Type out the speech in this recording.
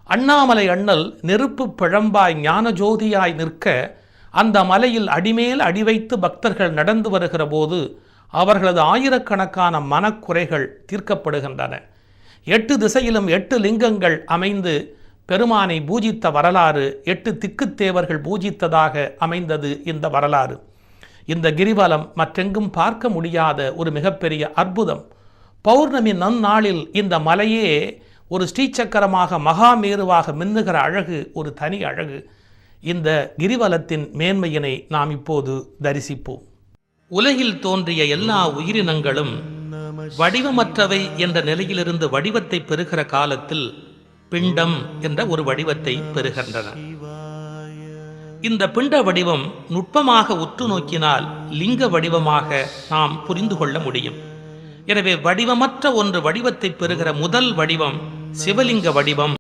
அண்ணாமலை அண்ணல் நெருப்பு பிழம்பாய் ஞானஜோதியாய் நிற்க அந்த மலையில் அடிமேல் அடி வைத்து பக்தர்கள் நடந்து வருகிற போது அவர்களது ஆயிரக்கணக்கான மனக்குறைகள் தீர்க்கப்படுகின்றன. 8 திசையிலும் 8 லிங்கங்கள் அமைந்து பெருமானை பூஜித்த வரலாறு, 8 திக்குத்தேவர்கள் பூஜித்ததாக அமைந்தது இந்த வரலாறு. இந்த கிரிவலம் மற்றெங்கும் பார்க்க முடியாத ஒரு மிகப்பெரிய அற்புதம். பௌர்ணமி நன்னாளில் இந்த மலையே ஒரு ஸ்ரீசக்கரமாக மகாமேருவாக மின்னுகிற அழகு ஒரு தனி அழகு. இந்த கிரிவலத்தின் மேன்மையினை நாம் இப்போது தரிசிப்போம். உலகில் தோன்றிய எல்லா உயிரினங்களும் வடிவமற்றவை என்ற நிலையிலிருந்து வடிவத்தை பெறுகிற காலத்தில் பிண்டம் என்ற ஒரு வடிவத்தை பெறுகின்றன. இந்த பிண்ட வடிவம் நுட்பமாக உற்று நோக்கினால் லிங்க வடிவமாக நாம் புரிந்து கொள்ள முடியும். எனவே வடிவமற்ற ஒன்று வடிவத்தை பெறுகிற முதல் வடிவம் சிவலிங்க வடிவம்